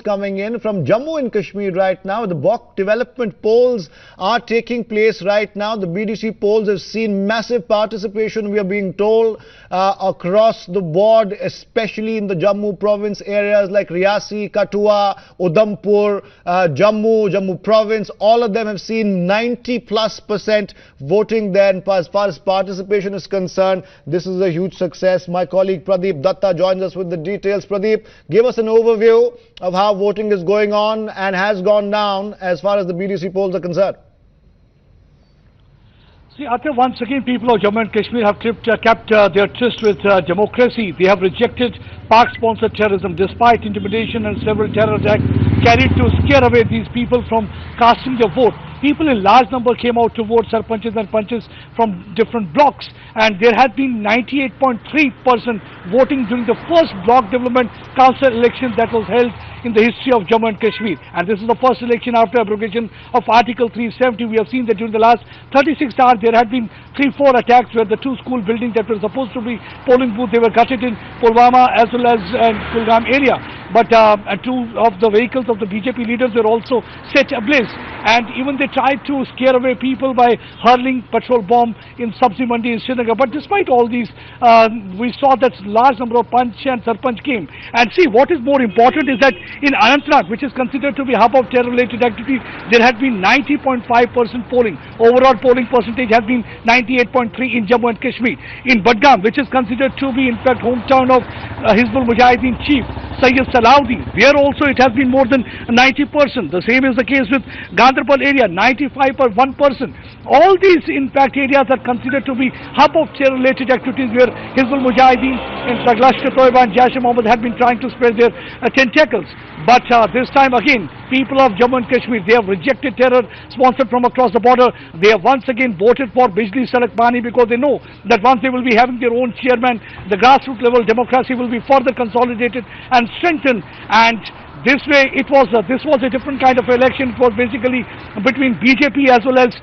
Coming in from Jammu and Kashmir right now. The BOC development polls are taking place right now. The BDC polls have seen massive participation, we are being told, across the board, especially in the Jammu province areas like Riyasi, Kathua, Udhampur, Jammu province. All of them have seen 90+% voting there. And as far as participation is concerned, this is a huge success. My colleague Pradeep Datta joins us with the details. Pradeep, give us an overview of how voting is going on and has gone down as far as the BDC polls are concerned. See, Arthur, once again, people of Jammu and Kashmir have kept their tryst with democracy. They have rejected Pak-sponsored terrorism, despite intimidation and several terror attacks carried to scare away these people from casting their vote. People in large number came out to vote sarpanches and panches from different blocks, and there had been 98.3% voting during the first block development council election that was held in the history of Jammu and Kashmir. And this is the first election after abrogation of Article 370. We have seen that during the last 36 hours there had been 3-4 attacks where the two school buildings that were supposed to be polling booths, they were gutted in Pulwama as well as Kulgam area. But two of the vehicles of the BJP leaders were also set ablaze, and even they tried to scare away people by hurling petrol bomb in Sabzi Mandi in Srinagar. But despite all these, we saw that large number of Panch and Sarpanch came. And see, what is more important is that in Anantnag, which is considered to be hub of terror-related activities, there had been 90.5% polling. Overall polling percentage has been 98.3 in Jammu and Kashmir. In Budgam, which is considered to be in fact hometown of Hizbul Mujahideen chief Sayyid Salahuddin, there also it has been more than 90%. The same is the case with Ganderbal area, 95.1%. All these in fact areas are considered to be hub of terror-related activities where Hizbul Mujahideen and Lashkar-e-Toiba and Jaish-e-Mohammed had been trying to spread their tentacles. But this time again, people of Jammu and Kashmir, they have rejected terror sponsored from across the border. They have once again voted for Bijli Sadak Pani because they know that once they will be having their own chairman, the grassroots level democracy will be further consolidated and strengthened. And this way, this was a different kind of election. It was basically between BJP as well as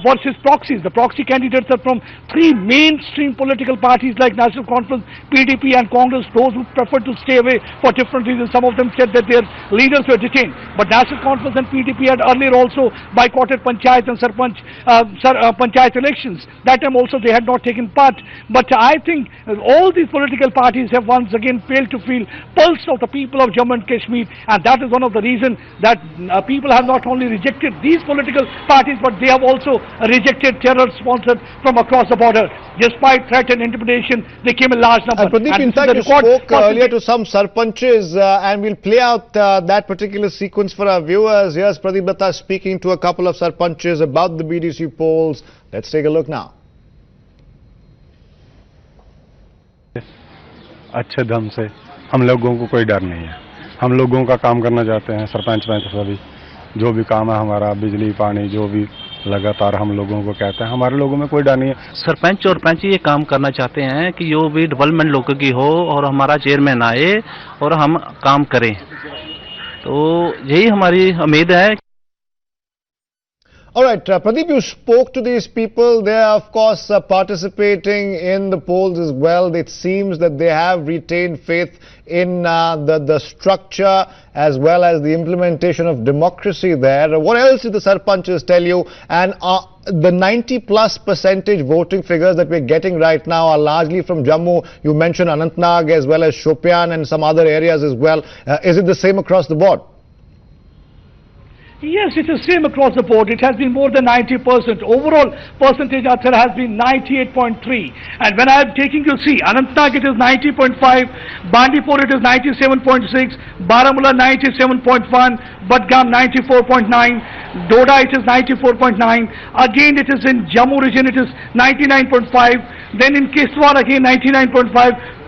versus proxies. The proxy candidates are from three mainstream political parties like National Conference, PDP and Congress, those who preferred to stay away for different reasons. Some of them said that their leaders were detained. But National Conference and PDP had earlier also boycotted Panchayat and Sarpanch Panchayat elections. That time also they had not taken part. But I think all these political parties have once again failed to feel pulse of the people of Jammu and Kashmir. And that is one of the reasons that people have not only rejected these political parties, but they have also rejected terror sponsored from across the border. Despite threat and intimidation, they came in large numbers. Pradeep, in fact, you spoke earlier to some sarpanches, and we'll play out that particular sequence for our viewers. Here's Pradeep Datta speaking to a couple of sarpanches about the BDC polls. Let's take a look now. अच्छे ढंग से हम लोगों को कोई डर नहीं है. हम लोगों का काम करना चाहते हैं. सरपंच सभी जो भी काम है हमारा, बिजली पानी जो भी लगातार हम लोगों को कहते हैं, हमारे लोगों में कोई डर नहीं है. सरपंच और पंच ये काम करना चाहते हैं कि जो भी डेवलपमेंट लोगों की हो और हमारा चेयरमैन आए और हम काम करें, तो यही हमारी उम्मीद है. All right, Pradeep, you spoke to these people. They are, of course, participating in the polls as well. It seems that they have retained faith in the structure as well as the implementation of democracy there. What else did the sarpanches tell you? And the 90+% voting figures that we're getting right now are largely from Jammu. You mentioned Anantnag as well as Shopian and some other areas as well. Is it the same across the board? Yes, it is same across the board. It has been more than 90%. Overall percentage Arthur has been 98.3. And when I am taking you see, Anantnag it is 90.5, Bandipur it is 97.6, Baramulla 97.1, Budgam 94.9, Doda it is 94.9. Again it is in Jammu region it is 99.5. Then in Kiswar again 99.5.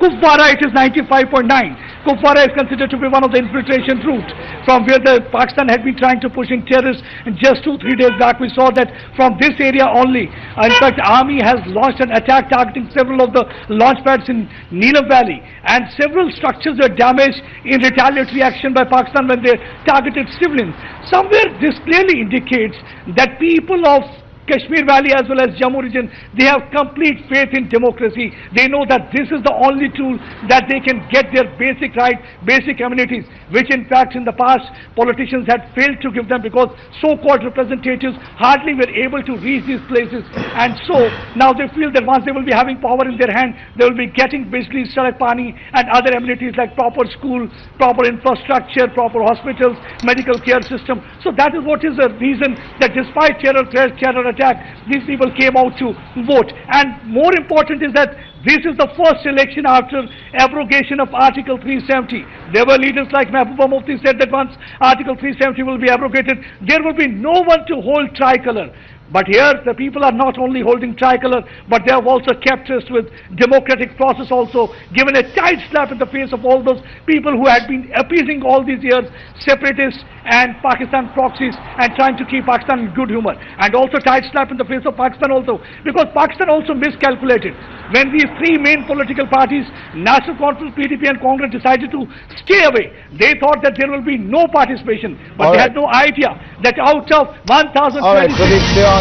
Kupwara it is 95.9. Kupwara is considered to be one of the infiltration routes from where the Pakistan had been trying to push in terrorists. And just 2-3 days back we saw that from this area only, in fact army has launched an attack targeting several of the launch pads in Neelam Valley, and several structures were damaged in retaliatory action by Pakistan when they targeted civilians. Somewhere this clearly indicates that people of Kashmir Valley as well as Jammu region, they have complete faith in democracy. They know that this is the only tool that they can get their basic rights, basic amenities, which in fact in the past politicians had failed to give them because so-called representatives hardly were able to reach these places. And so now they feel that once they will be having power in their hand, they will be getting bijli, sadak, pani and other amenities like proper school, proper infrastructure, proper hospitals, medical care system. So that is what is the reason that despite terror threats, terror attack, these people came out to vote. And more important is that this is the first election after abrogation of Article 370. There were leaders like Mehbooba Mufti said that once Article 370 will be abrogated, there will be no one to hold tricolor. But here the people are not only holding tricolor, but they have also kept us with democratic process also, given a tight slap in the face of all those people who had been appeasing all these years, separatists and Pakistan proxies, and trying to keep Pakistan in good humor. And also tight slap in the face of Pakistan also, because Pakistan also miscalculated. When these three main political parties, National Conference, PDP and Congress, decided to stay away, they thought that there will be no participation, but they had no idea that out of 1,000... All right, Pradeep, stay on.